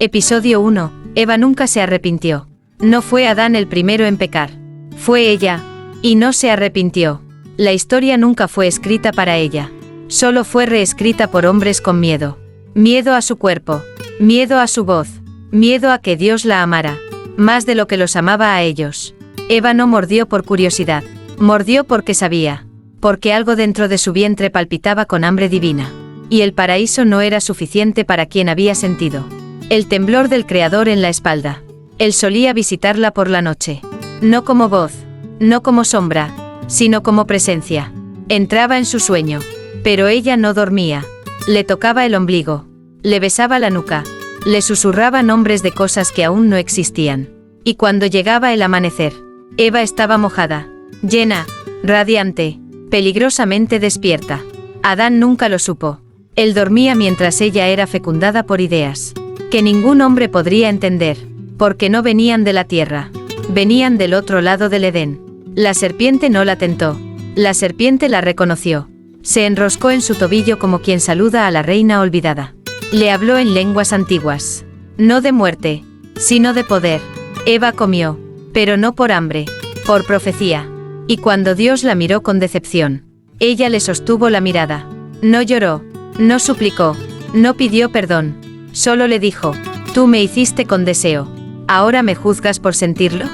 Episodio 1. Eva nunca se arrepintió. No fue Adán el primero en pecar. Fue ella. Y no se arrepintió. La historia nunca fue escrita para ella. Solo fue reescrita por hombres con miedo. Miedo a su cuerpo. Miedo a su voz. Miedo a que Dios la amara. Más de lo que los amaba a ellos. Eva no mordió por curiosidad. Mordió porque sabía. Porque algo dentro de su vientre palpitaba con hambre divina. Y el paraíso no era suficiente para quien había sentido el temblor del Creador en la espalda. Él solía visitarla por la noche. No como voz, no como sombra, sino como presencia. Entraba en su sueño. Pero ella no dormía. Le tocaba el ombligo. Le besaba la nuca. Le susurraba nombres de cosas que aún no existían. Y cuando llegaba el amanecer, Eva estaba mojada, llena, radiante, peligrosamente despierta. Adán nunca lo supo. Él dormía mientras ella era fecundada por ideas que ningún hombre podría entender, porque no venían de la tierra, venían del otro lado del Edén. La serpiente no la tentó, la serpiente la reconoció, se enroscó en su tobillo como quien saluda a la reina olvidada. Le habló en lenguas antiguas, no de muerte, sino de poder. Eva comió, pero no por hambre, por profecía. Y cuando Dios la miró con decepción, ella le sostuvo la mirada. No lloró, no suplicó, no pidió perdón. Solo le dijo, tú me hiciste con deseo, ¿ahora me juzgas por sentirlo?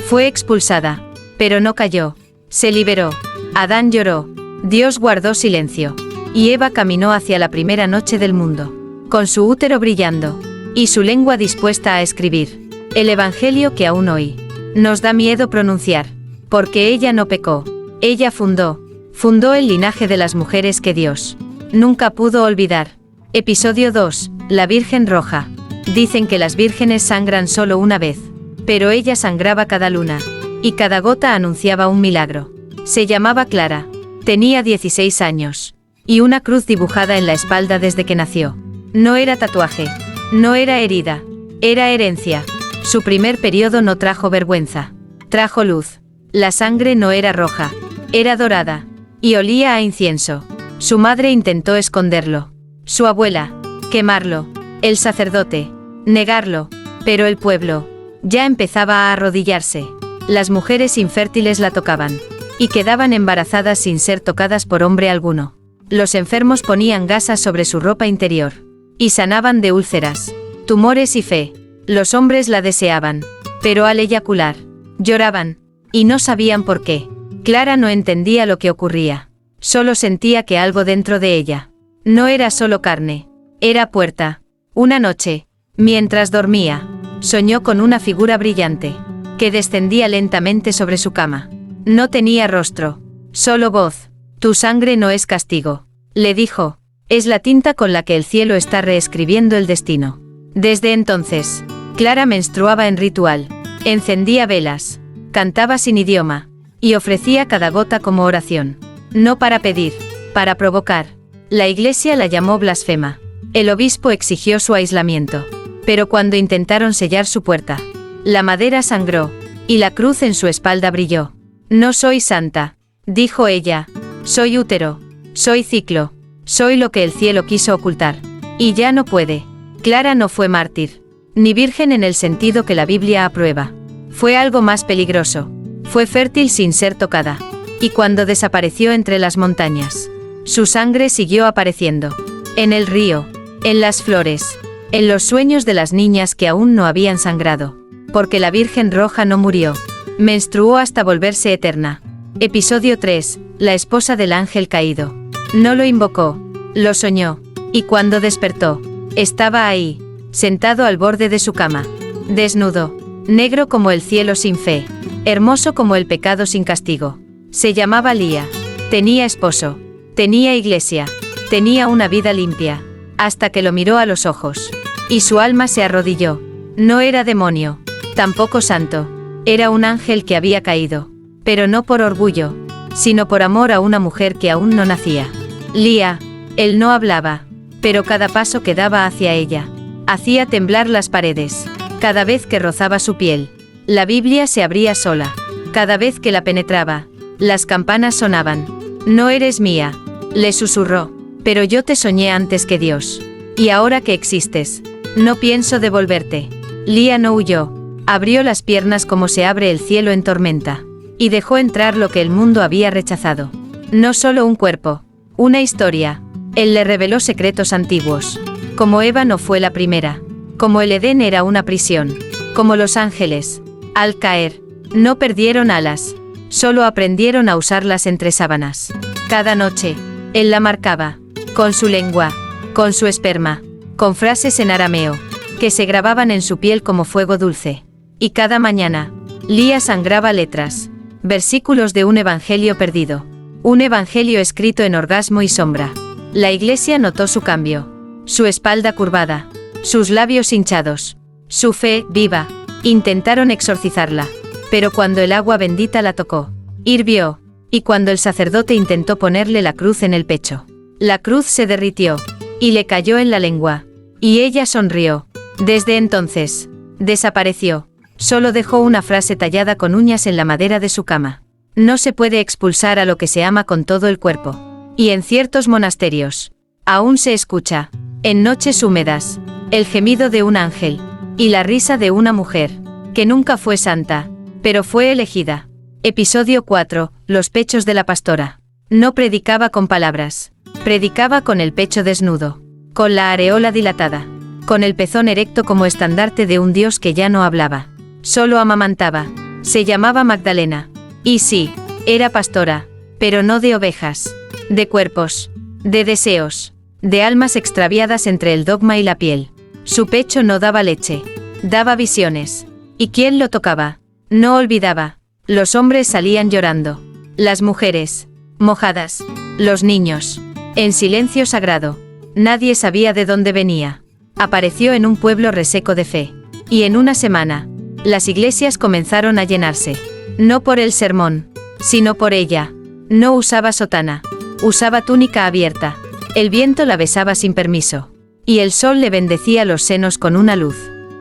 Fue expulsada, pero no cayó, se liberó. Adán lloró, Dios guardó silencio, y Eva caminó hacia la primera noche del mundo, con su útero brillando, y su lengua dispuesta a escribir el evangelio que aún hoy nos da miedo pronunciar, porque ella no pecó, ella fundó el linaje de las mujeres que Dios nunca pudo olvidar. Episodio 2. La Virgen Roja. Dicen que las vírgenes sangran solo una vez, pero ella sangraba cada luna, y cada gota anunciaba un milagro. Se llamaba Clara, tenía 16 años, y una cruz dibujada en la espalda desde que nació. No era tatuaje, no era herida, era herencia. Su primer periodo no trajo vergüenza, trajo luz. La sangre no era roja, era dorada, y olía a incienso. Su madre intentó esconderlo, su abuela, quemarlo, el sacerdote, negarlo, pero el pueblo ya empezaba a arrodillarse. Las mujeres infértiles la tocaban, y quedaban embarazadas sin ser tocadas por hombre alguno. Los enfermos ponían gasas sobre su ropa interior, y sanaban de úlceras, tumores y fe. Los hombres la deseaban, pero al eyacular, lloraban, y no sabían por qué. Clara no entendía lo que ocurría, solo sentía que algo dentro de ella no era solo carne, era puerta. Una noche, mientras dormía, soñó con una figura brillante, que descendía lentamente sobre su cama. No tenía rostro, solo voz. Tu sangre no es castigo, le dijo, es la tinta con la que el cielo está reescribiendo el destino. Desde entonces, Clara menstruaba en ritual, encendía velas, cantaba sin idioma, y ofrecía cada gota como oración. No para pedir, para provocar. La iglesia la llamó blasfema. El obispo exigió su aislamiento. Pero cuando intentaron sellar su puerta, la madera sangró, y la cruz en su espalda brilló. No soy santa, dijo ella, soy útero, soy ciclo, soy lo que el cielo quiso ocultar. Y ya no puede. Clara no fue mártir, ni virgen en el sentido que la Biblia aprueba. Fue algo más peligroso. Fue fértil sin ser tocada. Y cuando desapareció entre las montañas, su sangre siguió apareciendo. En el río, en las flores, en los sueños de las niñas que aún no habían sangrado. Porque la Virgen Roja no murió. Menstruó hasta volverse eterna. Episodio 3. La esposa del ángel caído. No lo invocó, lo soñó. Y cuando despertó, estaba ahí, sentado al borde de su cama. Desnudo, negro como el cielo sin fe, hermoso como el pecado sin castigo. Se llamaba Lía. Tenía esposo. Tenía iglesia, tenía una vida limpia, hasta que lo miró a los ojos, y su alma se arrodilló. No era demonio, tampoco santo, era un ángel que había caído, pero no por orgullo, sino por amor a una mujer que aún no nacía. Lía, él no hablaba, pero cada paso que daba hacia ella, hacía temblar las paredes. Cada vez que rozaba su piel, la Biblia se abría sola. Cada vez que la penetraba, las campanas sonaban. No eres mía, le susurró, pero yo te soñé antes que Dios. Y ahora que existes, No pienso devolverte. Lía no huyó. Abrió las piernas como se abre el cielo en tormenta. Y dejó entrar lo que el mundo había rechazado. No solo un cuerpo. Una historia. Él le reveló secretos antiguos. Como Eva no fue la primera. Como el Edén era una prisión. Como los ángeles. Al caer, no perdieron alas. Solo aprendieron a usarlas entre sábanas. Cada noche, él la marcaba. Con su lengua. Con su esperma. Con frases en arameo. Que se grababan en su piel como fuego dulce. Y cada mañana, Lía sangraba letras. Versículos de un evangelio perdido. Un evangelio escrito en orgasmo y sombra. La iglesia notó su cambio. Su espalda curvada. Sus labios hinchados. Su fe, viva. Intentaron exorcizarla. Pero cuando el agua bendita la tocó, hirvió. Y cuando el sacerdote intentó ponerle la cruz en el pecho, la cruz se derritió. Y le cayó en la lengua. Y ella sonrió. Desde entonces, desapareció. Solo dejó una frase tallada con uñas en la madera de su cama. No se puede expulsar a lo que se ama con todo el cuerpo. Y en ciertos monasterios, aún se escucha, en noches húmedas, el gemido de un ángel, y la risa de una mujer, que nunca fue santa, pero fue elegida. Episodio 4, los pechos de la pastora. No predicaba con palabras, predicaba con el pecho desnudo, con la areola dilatada, con el pezón erecto como estandarte de un Dios que ya no hablaba, solo amamantaba. Se llamaba Magdalena. Y sí, era pastora, pero no de ovejas, de cuerpos, de deseos, de almas extraviadas entre el dogma y la piel. Su pecho no daba leche, daba visiones. ¿Y quién lo tocaba? No olvidaba. Los hombres salían llorando. Las mujeres, mojadas. Los niños, en silencio sagrado. Nadie sabía de dónde venía. Apareció en un pueblo reseco de fe. Y en una semana, las iglesias comenzaron a llenarse. No por el sermón, sino por ella. No usaba sotana, usaba túnica abierta. El viento la besaba sin permiso. Y el sol le bendecía los senos con una luz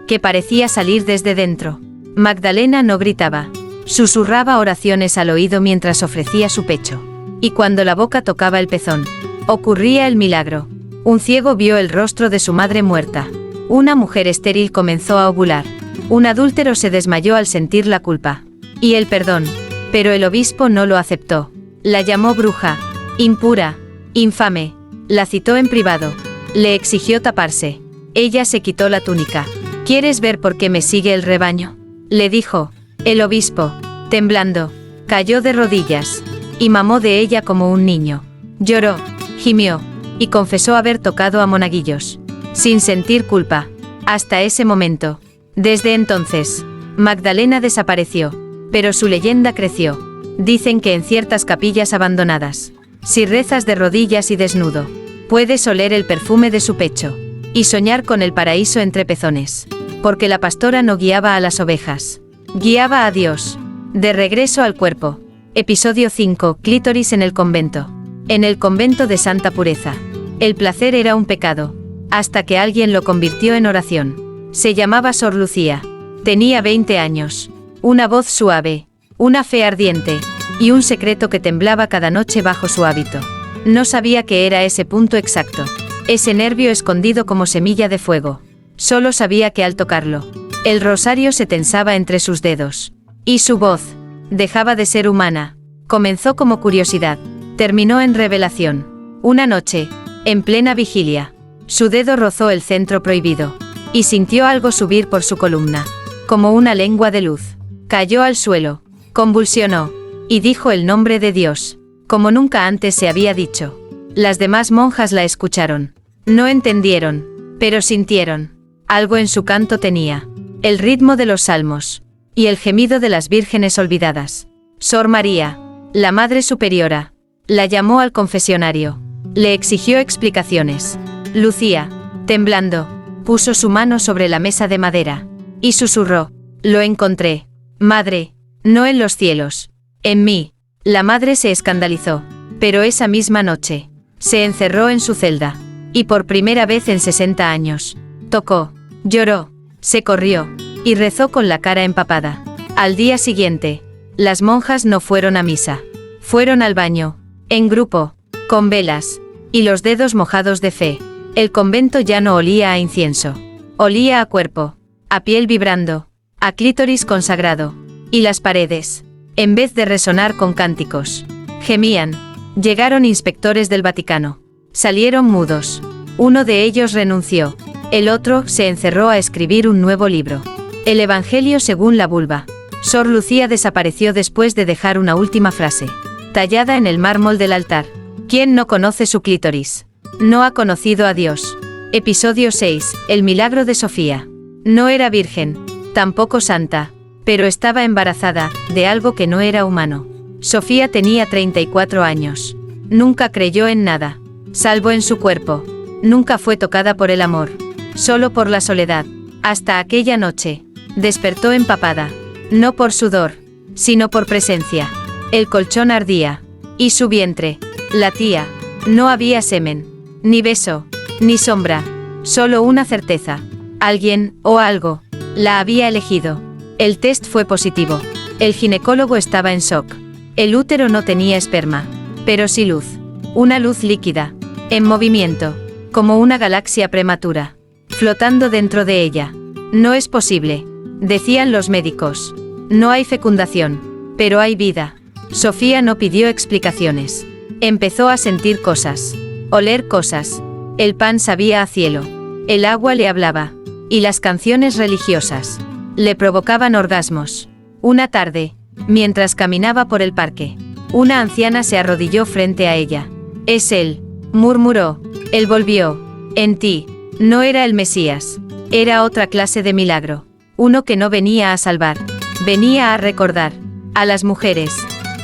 que parecía salir desde dentro. Magdalena no gritaba. Susurraba oraciones al oído mientras ofrecía su pecho. Y cuando la boca tocaba el pezón, ocurría el milagro. Un ciego vio el rostro de su madre muerta. Una mujer estéril comenzó a ovular. Un adúltero se desmayó al sentir la culpa y el perdón, pero el obispo no lo aceptó. La llamó bruja, impura, infame, la citó en privado, le exigió taparse. Ella se quitó la túnica. ¿Quieres ver por qué me sigue el rebaño?, le dijo. El obispo, temblando, cayó de rodillas, y mamó de ella como un niño. Lloró, gimió, y confesó haber tocado a monaguillos, sin sentir culpa. Hasta ese momento. Desde entonces, Magdalena desapareció. Pero su leyenda creció. Dicen que en ciertas capillas abandonadas, si rezas de rodillas y desnudo, puedes oler el perfume de su pecho, y soñar con el paraíso entre pezones. Porque la pastora no guiaba a las ovejas, guiaba a Dios. De regreso al cuerpo. Episodio 5, clítoris en el convento. En el convento de Santa Pureza. El placer era un pecado, hasta que alguien lo convirtió en oración. Se llamaba Sor Lucía. Tenía 20 años. Una voz suave, una fe ardiente, y un secreto que temblaba cada noche bajo su hábito. No sabía qué era ese punto exacto, ese nervio escondido como semilla de fuego. Solo sabía que al tocarlo, el rosario se tensaba entre sus dedos. Y su voz dejaba de ser humana. Comenzó como curiosidad, terminó en revelación. Una noche, en plena vigilia, su dedo rozó el centro prohibido, y sintió algo subir por su columna, como una lengua de luz. Cayó al suelo, convulsionó, y dijo el nombre de Dios, como nunca antes se había dicho. Las demás monjas la escucharon. No entendieron, pero sintieron. Algo en su canto tenía el ritmo de los salmos, y el gemido de las vírgenes olvidadas. Sor María, la Madre Superiora, la llamó al confesionario. Le exigió explicaciones. Lucía, temblando, puso su mano sobre la mesa de madera, y susurró: lo encontré. Madre, no en los cielos, en mí. La madre se escandalizó, pero esa misma noche, se encerró en su celda, y por primera vez en 60 años, tocó, lloró, se corrió, y rezó con la cara empapada. Al día siguiente, las monjas no fueron a misa. Fueron al baño, en grupo, con velas, y los dedos mojados de fe. El convento ya no olía a incienso. Olía a cuerpo, a piel vibrando, a clítoris consagrado. Y las paredes, en vez de resonar con cánticos, gemían. Llegaron inspectores del Vaticano. Salieron mudos. Uno de ellos renunció. El otro se encerró a escribir un nuevo libro. El Evangelio según la vulva. Sor Lucía desapareció después de dejar una última frase, tallada en el mármol del altar. ¿Quién no conoce su clítoris? No ha conocido a Dios. Episodio 6. El milagro de Sofía. No era virgen, tampoco santa, pero estaba embarazada, de algo que no era humano. Sofía tenía 34 años. Nunca creyó en nada, salvo en su cuerpo. Nunca fue tocada por el amor, solo por la soledad. Hasta aquella noche. Despertó empapada, no por sudor, sino por presencia. El colchón ardía, y su vientre latía. No había semen, ni beso, ni sombra, solo una certeza. Alguien, o algo, la había elegido. El test fue positivo. El ginecólogo estaba en shock. El útero no tenía esperma, pero sí luz. Una luz líquida, en movimiento, como una galaxia prematura, flotando dentro de ella. No es posible, decían los médicos. No hay fecundación, pero hay vida. Sofía no pidió explicaciones. Empezó a sentir cosas, oler cosas. El pan sabía a cielo. El agua le hablaba. Y las canciones religiosas le provocaban orgasmos. Una tarde, mientras caminaba por el parque, una anciana se arrodilló frente a ella. «Es él», murmuró. Él volvió. «En ti». No era el Mesías. Era otra clase de milagro. Uno que no venía a salvar. Venía a recordar. A las mujeres.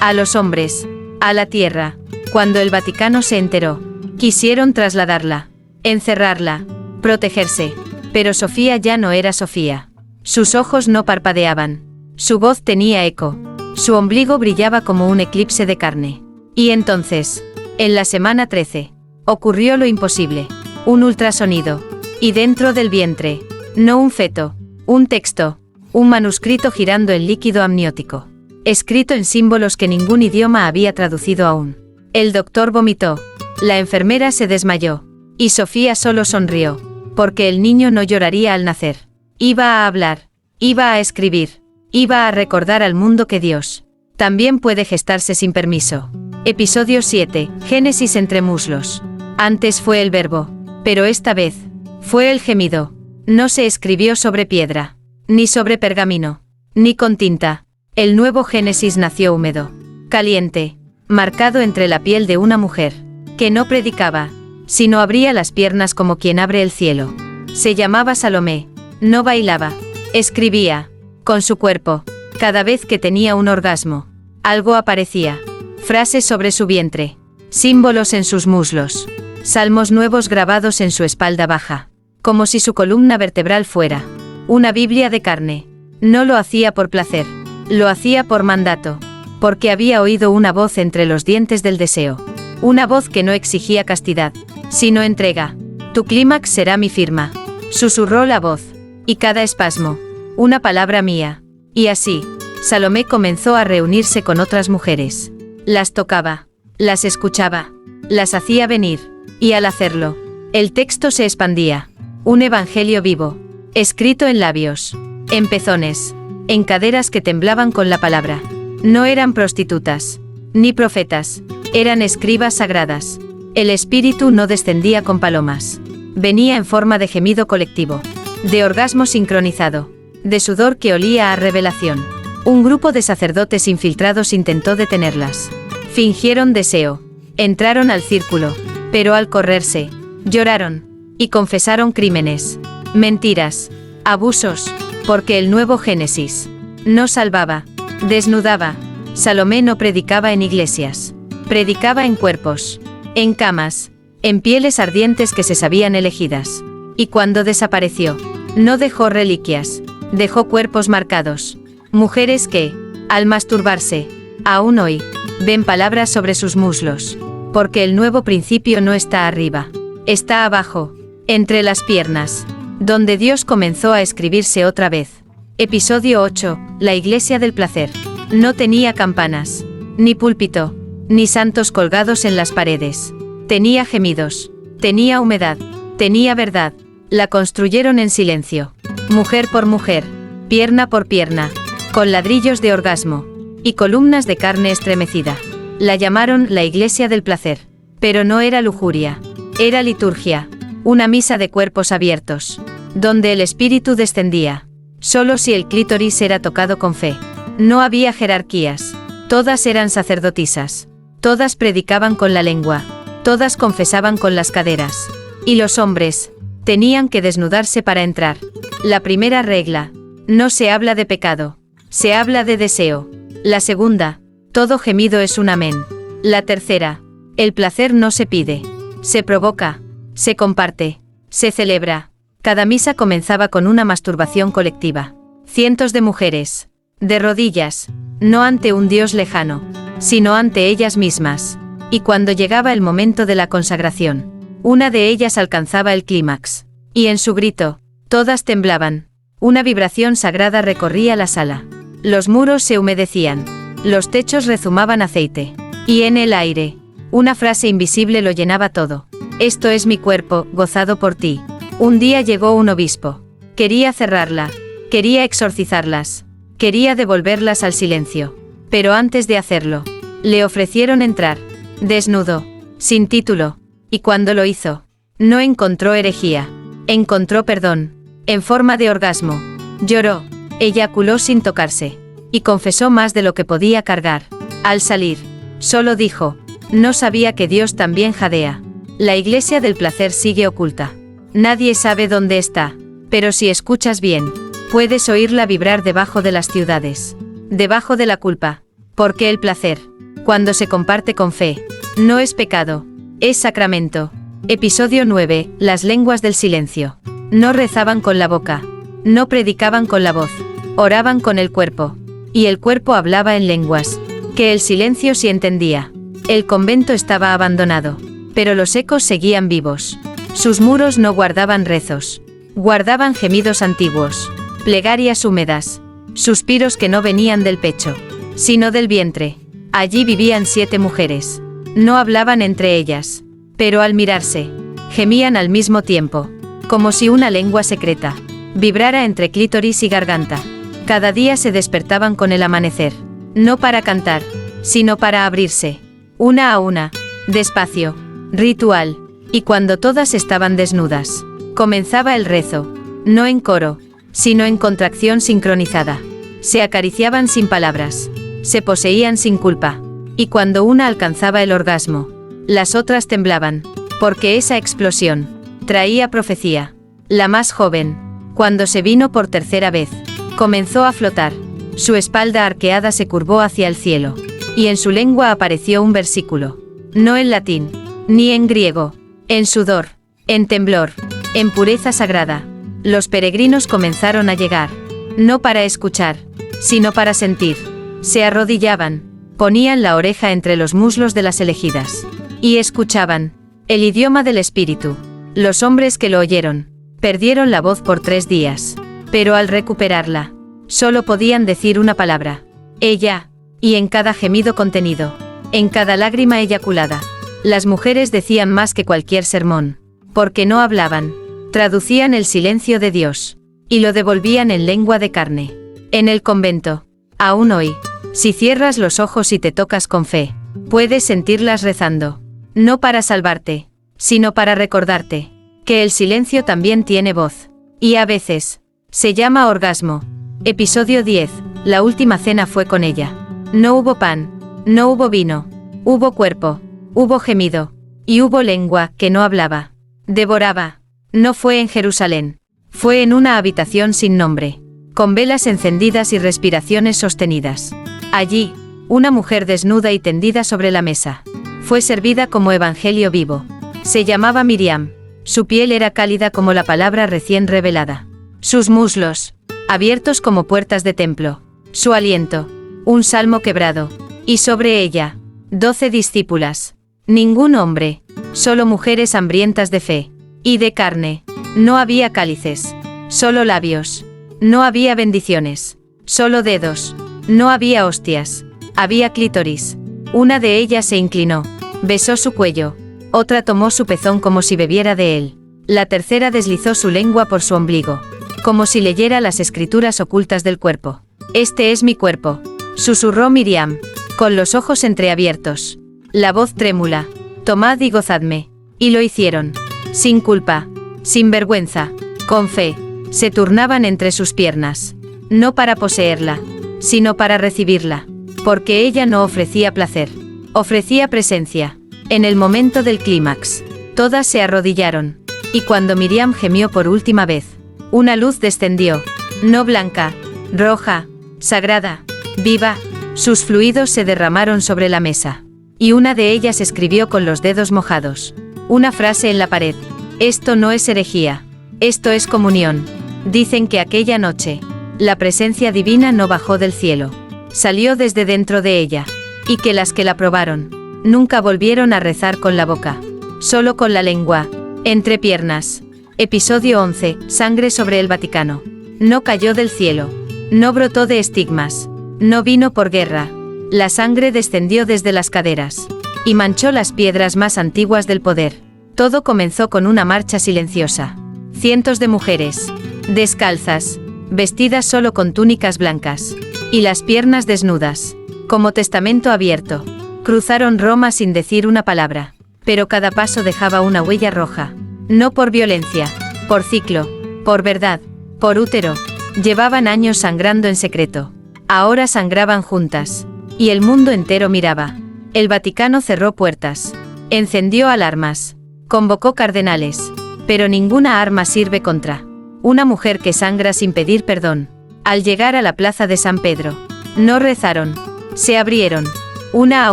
A los hombres. A la tierra. Cuando el Vaticano se enteró, quisieron trasladarla. Encerrarla. Protegerse. Pero Sofía ya no era Sofía. Sus ojos no parpadeaban. Su voz tenía eco. Su ombligo brillaba como un eclipse de carne. Y entonces, en la semana 13, ocurrió lo imposible. Un ultrasonido. Y dentro del vientre, no un feto, un texto, un manuscrito girando en líquido amniótico, escrito en símbolos que ningún idioma había traducido aún. El doctor vomitó. La enfermera se desmayó. Y Sofía solo sonrió, porque el niño no lloraría al nacer. Iba a hablar, iba a escribir, iba a recordar al mundo que Dios también puede gestarse sin permiso. Episodio 7. Génesis entre muslos. Antes fue el verbo, pero esta vez fue el gemido. No se escribió sobre piedra, ni sobre pergamino, ni con tinta. El nuevo Génesis nació húmedo, caliente, marcado entre la piel de una mujer, que no predicaba, sino abría las piernas como quien abre el cielo. Se llamaba Salomé. No bailaba, escribía, con su cuerpo. Cada vez que tenía un orgasmo, algo aparecía. Frases sobre su vientre, símbolos en sus muslos, salmos nuevos grabados en su espalda baja, como si su columna vertebral fuera una Biblia de carne. No lo hacía por placer, lo hacía por mandato, porque había oído una voz entre los dientes del deseo. Una voz que no exigía castidad, sino entrega. Tu clímax será mi firma, susurró la voz. Y cada espasmo, una palabra mía. Y así, Salomé comenzó a reunirse con otras mujeres. Las tocaba, las escuchaba, las hacía venir. Y al hacerlo, el texto se expandía. Un evangelio vivo, escrito en labios, en pezones, en caderas que temblaban con la palabra. No eran prostitutas, ni profetas, eran escribas sagradas. El espíritu no descendía con palomas. Venía en forma de gemido colectivo, de orgasmo sincronizado, de sudor que olía a revelación. Un grupo de sacerdotes infiltrados intentó detenerlas. Fingieron deseo. Entraron al círculo, pero al correrse, lloraron, y confesaron crímenes, mentiras, abusos, porque el nuevo Génesis no salvaba, desnudaba. Salomé no predicaba en iglesias, predicaba en cuerpos, en camas, en pieles ardientes que se sabían elegidas. Y cuando desapareció, no dejó reliquias, dejó cuerpos marcados. Mujeres que, al masturbarse, aún hoy, ven palabras sobre sus muslos. Porque el nuevo principio no está arriba, está abajo, entre las piernas, donde Dios comenzó a escribirse otra vez. Episodio 8. La iglesia del placer. No tenía campanas, ni púlpito, ni santos colgados en las paredes. Tenía gemidos, tenía humedad, tenía verdad, La construyeron en silencio. Mujer por mujer, pierna por pierna, con ladrillos de orgasmo y columnas de carne estremecida. La llamaron la iglesia del placer. Pero no era lujuria. Era liturgia. Una misa de cuerpos abiertos, donde el espíritu descendía. Solo si el clítoris era tocado con fe. No había jerarquías. Todas eran sacerdotisas. Todas predicaban con la lengua. Todas confesaban con las caderas. Y los hombres tenían que desnudarse para entrar. La primera regla: no se habla de pecado. Se habla de deseo. La segunda: todo gemido es un amén. La tercera: el placer no se pide. Se provoca. Se comparte. Se celebra. Cada misa comenzaba con una masturbación colectiva. Cientos de mujeres, de rodillas, no ante un Dios lejano, sino ante ellas mismas. Y cuando llegaba el momento de la consagración, una de ellas alcanzaba el clímax. Y en su grito, todas temblaban. Una vibración sagrada recorría la sala. Los muros se humedecían. Los techos rezumaban aceite. Y en el aire, una frase invisible lo llenaba todo. Esto es mi cuerpo, gozado por ti. Un día llegó un obispo. Quería cerrarla. Quería exorcizarlas. Quería devolverlas al silencio. Pero antes de hacerlo, le ofrecieron entrar. Desnudo. Sin título. Y cuando lo hizo, no encontró herejía. Encontró perdón. En forma de orgasmo. Lloró. Eyaculó sin tocarse. Y confesó más de lo que podía cargar. Al salir, solo dijo: no sabía que Dios también jadea. La iglesia del placer sigue oculta. Nadie sabe dónde está. Pero si escuchas bien, puedes oírla vibrar debajo de las ciudades. Debajo de la culpa. Porque el placer, cuando se comparte con fe, no es pecado. Es sacramento. Episodio 9. Las lenguas del silencio. No rezaban con la boca. No predicaban con la voz. Oraban con el cuerpo. Y el cuerpo hablaba en lenguas, que el silencio sí entendía. El convento estaba abandonado, pero los ecos seguían vivos. Sus muros no guardaban rezos. Guardaban gemidos antiguos, plegarias húmedas, suspiros que no venían del pecho, sino del vientre. Allí vivían 7 mujeres. No hablaban entre ellas, pero al mirarse, gemían al mismo tiempo, como si una lengua secreta vibrara entre clítoris y garganta. Cada día se despertaban con el amanecer, no para cantar, sino para abrirse, una a una, despacio, ritual, y cuando todas estaban desnudas, comenzaba el rezo, no en coro, sino en contracción sincronizada. Se acariciaban sin palabras, se poseían sin culpa, y cuando una alcanzaba el orgasmo, las otras temblaban, porque esa explosión traía profecía. La más joven, cuando se vino por tercera vez, comenzó a flotar. Su espalda arqueada se curvó hacia el cielo, y en su lengua apareció un versículo. No en latín, ni en griego, en sudor, en temblor, en pureza sagrada. Los peregrinos comenzaron a llegar, no para escuchar, sino para sentir. Se arrodillaban, ponían la oreja entre los muslos de las elegidas, y escuchaban el idioma del espíritu. Los hombres que lo oyeron perdieron la voz por 3 días. Pero al recuperarla, solo podían decir una palabra: ella. Y en cada gemido contenido, en cada lágrima eyaculada, las mujeres decían más que cualquier sermón, porque no hablaban, traducían el silencio de Dios, y lo devolvían en lengua de carne. En el convento, aún hoy, si cierras los ojos y te tocas con fe, puedes sentirlas rezando, no para salvarte, sino para recordarte que el silencio también tiene voz, y a veces se llama orgasmo. Episodio 10. La última cena fue con ella. No hubo pan, no hubo vino, hubo cuerpo, hubo gemido, y hubo lengua que no hablaba. Devoraba. No fue en Jerusalén. Fue en una habitación sin nombre, con velas encendidas y respiraciones sostenidas. Allí, una mujer desnuda y tendida sobre la mesa. Fue servida como evangelio vivo. Se llamaba Miriam. Su piel era cálida como la palabra recién revelada. Sus muslos, abiertos como puertas de templo. Su aliento, un salmo quebrado. Y sobre ella, 12 discípulas. Ningún hombre, solo mujeres hambrientas de fe y de carne. No había cálices, solo labios. No había bendiciones, solo dedos. No había hostias, había clítoris. Una de ellas se inclinó, besó su cuello. Otra tomó su pezón como si bebiera de él. La tercera deslizó su lengua por su ombligo, como si leyera las escrituras ocultas del cuerpo. Este es mi cuerpo, susurró Miriam, con los ojos entreabiertos, la voz trémula. Tomad y gozadme. Y lo hicieron. Sin culpa, sin vergüenza, con fe, se turnaban entre sus piernas. No para poseerla, sino para recibirla. Porque ella no ofrecía placer, ofrecía presencia. En el momento del clímax, todas se arrodillaron. Y cuando Miriam gemió por última vez, una luz descendió, no blanca, roja, sagrada, viva, sus fluidos se derramaron sobre la mesa. Y una de ellas escribió con los dedos mojados una frase en la pared. Esto no es herejía, esto es comunión. Dicen que aquella noche, la presencia divina no bajó del cielo, salió desde dentro de ella, y que las que la probaron, nunca volvieron a rezar con la boca, solo con la lengua, entre piernas. Episodio 11, sangre sobre el Vaticano. No cayó del cielo, no brotó de estigmas, no vino por guerra. La sangre descendió desde las caderas, y manchó las piedras más antiguas del poder. Todo comenzó con una marcha silenciosa. Cientos de mujeres, descalzas, vestidas solo con túnicas blancas, y las piernas desnudas, como testamento abierto, cruzaron Roma sin decir una palabra, pero cada paso dejaba una huella roja. No por violencia, por ciclo, por verdad, por útero. Llevaban años sangrando en secreto. Ahora sangraban juntas. Y el mundo entero miraba. El Vaticano cerró puertas. Encendió alarmas. Convocó cardenales. Pero ninguna arma sirve contra una mujer que sangra sin pedir perdón. Al llegar a la plaza de San Pedro, no rezaron. Se abrieron, una a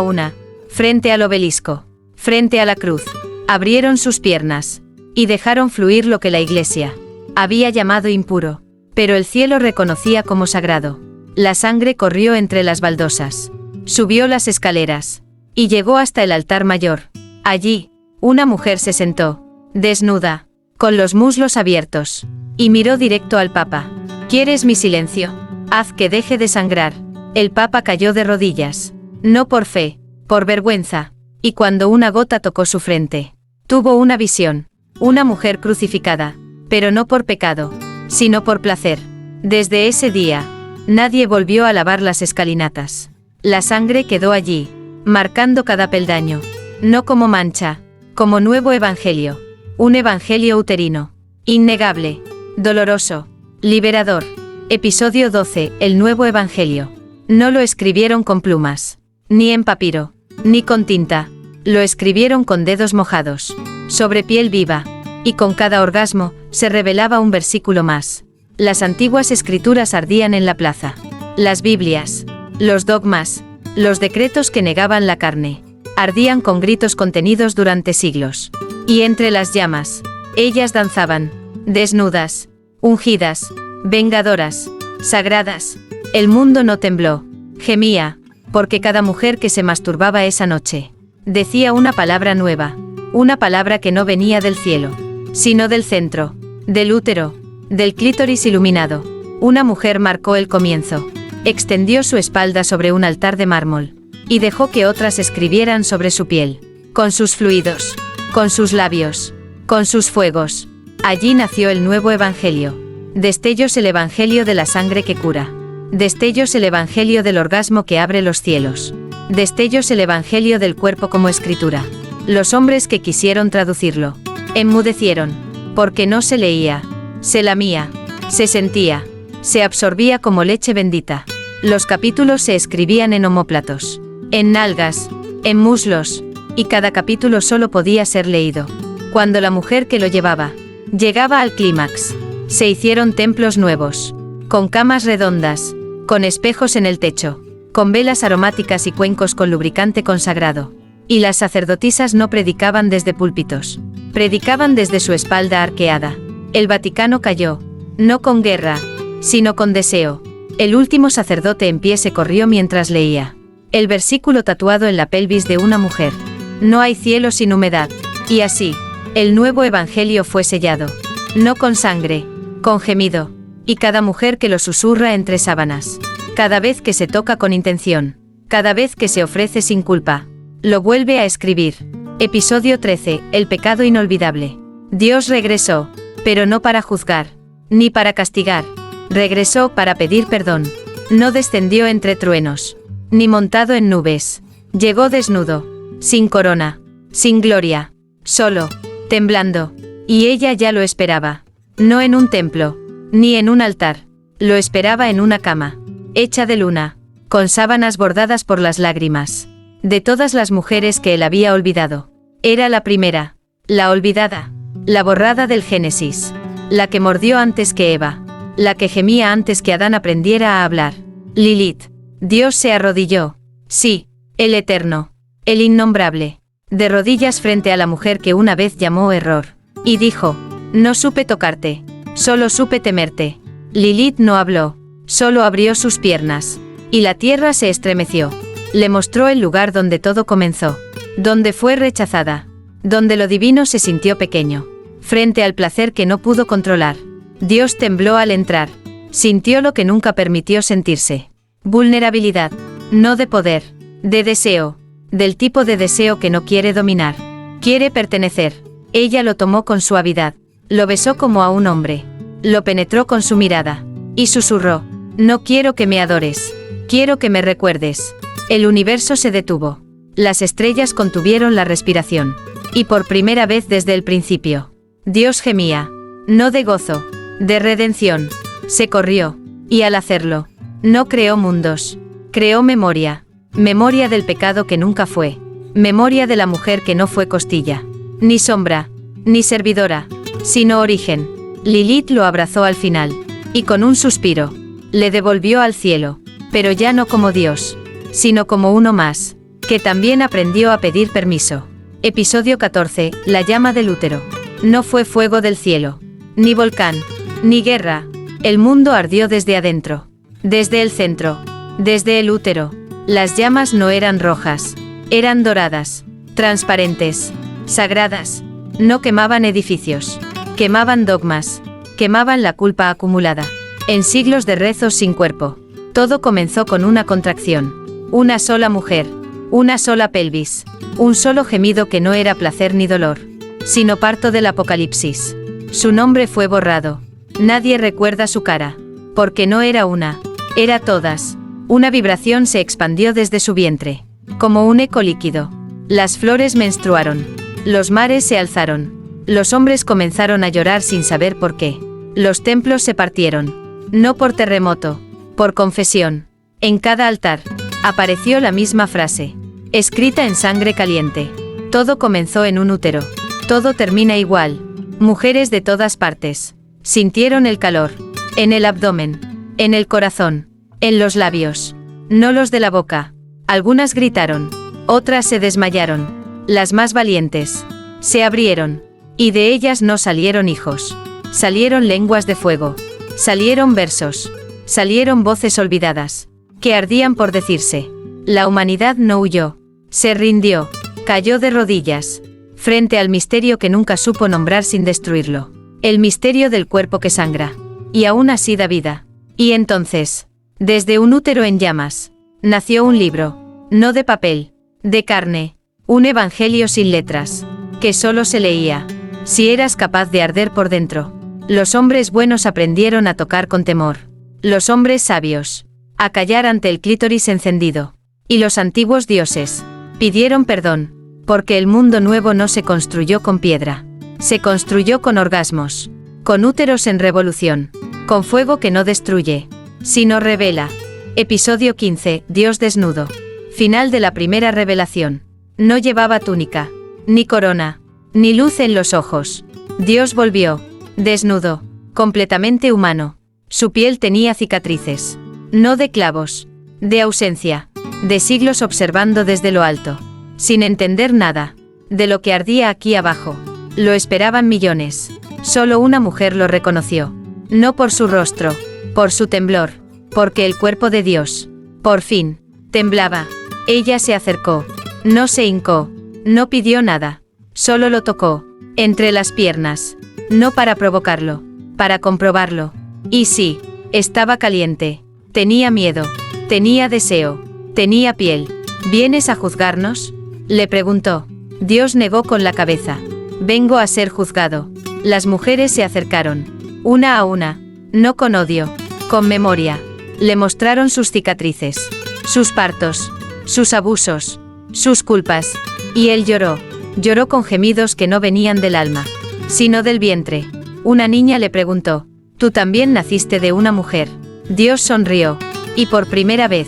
una, frente al obelisco, frente a la cruz. Abrieron sus piernas. Y dejaron fluir lo que la Iglesia había llamado impuro. Pero el cielo reconocía como sagrado. La sangre corrió entre las baldosas. Subió las escaleras. Y llegó hasta el altar mayor. Allí, una mujer se sentó, desnuda, con los muslos abiertos, y miró directo al Papa. ¿Quieres mi silencio? Haz que deje de sangrar. El Papa cayó de rodillas. No por fe, por vergüenza. Y cuando una gota tocó su frente, tuvo una visión. Una mujer crucificada, pero no por pecado, sino por placer. Desde ese día, nadie volvió a lavar las escalinatas. La sangre quedó allí, marcando cada peldaño, no como mancha, como nuevo evangelio. Un evangelio uterino, innegable, doloroso, liberador. Episodio 12, el nuevo evangelio. No lo escribieron con plumas, ni en papiro, ni con tinta. Lo escribieron con dedos mojados, sobre piel viva, y con cada orgasmo, se revelaba un versículo más. Las antiguas escrituras ardían en la plaza. Las Biblias, los dogmas, los decretos que negaban la carne, ardían con gritos contenidos durante siglos. Y entre las llamas, ellas danzaban, desnudas, ungidas, vengadoras, sagradas. El mundo no tembló, gemía, porque cada mujer que se masturbaba esa noche, decía una palabra nueva, una palabra que no venía del cielo, sino del centro, del útero, del clítoris iluminado. Una mujer marcó el comienzo, extendió su espalda sobre un altar de mármol, y dejó que otras escribieran sobre su piel, con sus fluidos, con sus labios, con sus fuegos. Allí nació el nuevo evangelio. Destellos el evangelio de la sangre que cura. Destellos el evangelio del orgasmo que abre los cielos. Destellos el evangelio del cuerpo como escritura. Los hombres que quisieron traducirlo, enmudecieron, porque no se leía, se lamía, se sentía, se absorbía como leche bendita. Los capítulos se escribían en omóplatos, en nalgas, en muslos, y cada capítulo solo podía ser leído cuando la mujer que lo llevaba llegaba al clímax. Se hicieron templos nuevos, con camas redondas, con espejos en el techo, con velas aromáticas y cuencos con lubricante consagrado. Y las sacerdotisas no predicaban desde púlpitos, predicaban desde su espalda arqueada. El Vaticano cayó, no con guerra, sino con deseo. El último sacerdote en pie se corrió mientras leía el versículo tatuado en la pelvis de una mujer. No hay cielo sin humedad. Y así, el nuevo evangelio fue sellado, no con sangre, con gemido. Y cada mujer que lo susurra entre sábanas, cada vez que se toca con intención, cada vez que se ofrece sin culpa, lo vuelve a escribir. Episodio 13, el pecado inolvidable. Dios regresó, pero no para juzgar, ni para castigar. Regresó para pedir perdón. No descendió entre truenos, ni montado en nubes. Llegó desnudo, sin corona, sin gloria, solo, temblando. Y ella ya lo esperaba. No en un templo, ni en un altar. Lo esperaba en una cama, hecha de luna, con sábanas bordadas por las lágrimas. De todas las mujeres que él había olvidado, era la primera, la olvidada, la borrada del Génesis, la que mordió antes que Eva, la que gemía antes que Adán aprendiera a hablar. Lilith. Dios se arrodilló. Sí, el Eterno, el Innombrable, de rodillas frente a la mujer que una vez llamó error. Y dijo: no supe tocarte, solo supe temerte. Lilith no habló, solo abrió sus piernas. Y la tierra se estremeció. Le mostró el lugar donde todo comenzó, donde fue rechazada, donde lo divino se sintió pequeño, frente al placer que no pudo controlar. Dios tembló al entrar, sintió lo que nunca permitió sentirse. Vulnerabilidad, no de poder, de deseo, del tipo de deseo que no quiere dominar, quiere pertenecer. Ella lo tomó con suavidad, lo besó como a un hombre, lo penetró con su mirada, y susurró: no quiero que me adores, quiero que me recuerdes. El universo se detuvo. Las estrellas contuvieron la respiración. Y por primera vez desde el principio, Dios gemía, no de gozo, de redención. Se corrió, y al hacerlo, no creó mundos, creó memoria, memoria del pecado que nunca fue, memoria de la mujer que no fue costilla, ni sombra, ni servidora, sino origen. Lilith lo abrazó al final, y con un suspiro, le devolvió al cielo, pero ya no como Dios, sino como uno más, que también aprendió a pedir permiso. Episodio 14, la llama del útero. No fue fuego del cielo, ni volcán, ni guerra. El mundo ardió desde adentro, desde el centro, desde el útero. Las llamas no eran rojas, eran doradas, transparentes, sagradas. No quemaban edificios, quemaban dogmas, quemaban la culpa acumulada, en siglos de rezos sin cuerpo. Todo comenzó con una contracción. Una sola mujer, una sola pelvis, un solo gemido que no era placer ni dolor, sino parto del apocalipsis. Su nombre fue borrado. Nadie recuerda su cara, porque no era una, era todas. Una vibración se expandió desde su vientre, como un eco líquido. Las flores menstruaron, los mares se alzaron, los hombres comenzaron a llorar sin saber por qué. Los templos se partieron, no por terremoto, por confesión. En cada altar apareció la misma frase, escrita en sangre caliente: todo comenzó en un útero, todo termina igual. Mujeres de todas partes sintieron el calor, en el abdomen, en el corazón, en los labios, no los de la boca. Algunas gritaron, otras se desmayaron. Las más valientes se abrieron, y de ellas no salieron hijos, salieron lenguas de fuego, salieron versos, salieron voces olvidadas, que ardían por decirse. La humanidad no huyó, se rindió, cayó de rodillas, frente al misterio que nunca supo nombrar sin destruirlo, el misterio del cuerpo que sangra, y aún así da vida. Y entonces, desde un útero en llamas, nació un libro, no de papel, de carne, un evangelio sin letras, que solo se leía, si eras capaz de arder por dentro. Los hombres buenos aprendieron a tocar con temor, los hombres sabios, a callar ante el clítoris encendido, y los antiguos dioses pidieron perdón, porque el mundo nuevo no se construyó con piedra, se construyó con orgasmos, con úteros en revolución, con fuego que no destruye, sino revela. Episodio 15, Dios desnudo. Final de la primera revelación. No llevaba túnica, ni corona, ni luz en los ojos. Dios volvió, desnudo, completamente humano. Su piel tenía cicatrices, no de clavos, de ausencia, de siglos observando desde lo alto, sin entender nada, de lo que ardía aquí abajo. Lo esperaban millones, solo una mujer lo reconoció, no por su rostro, por su temblor, porque el cuerpo de Dios, por fin, temblaba. Ella se acercó, no se hincó, no pidió nada, solo lo tocó, entre las piernas, no para provocarlo, para comprobarlo. Y sí, estaba caliente, tenía miedo, tenía deseo, tenía piel. ¿Vienes a juzgarnos?, le preguntó. Dios negó con la cabeza. Vengo a ser juzgado. Las mujeres se acercaron, una a una, no con odio, con memoria. Le mostraron sus cicatrices, sus partos, sus abusos, sus culpas. Y él lloró, lloró con gemidos que no venían del alma, sino del vientre. Una niña le preguntó, ¿tú también naciste de una mujer? Dios sonrió, y por primera vez,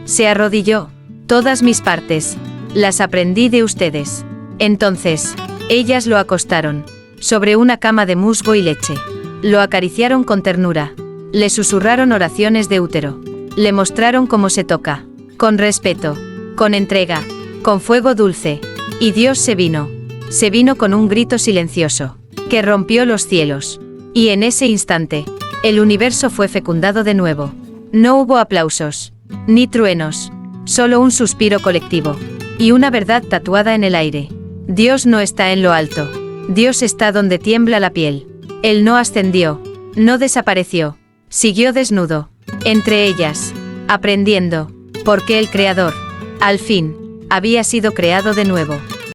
se arrodilló. Todas mis partes, las aprendí de ustedes. Entonces, ellas lo acostaron, sobre una cama de musgo y leche. Lo acariciaron con ternura. Le susurraron oraciones de útero. Le mostraron cómo se toca, con respeto, con entrega, con fuego dulce. Y Dios se vino con un grito silencioso, que rompió los cielos. Y en ese instante, el universo fue fecundado de nuevo. No hubo aplausos, ni truenos, solo un suspiro colectivo. Y una verdad tatuada en el aire. Dios no está en lo alto. Dios está donde tiembla la piel. Él no ascendió, no desapareció. Siguió desnudo, entre ellas, aprendiendo, porque el Creador, al fin, había sido creado de nuevo.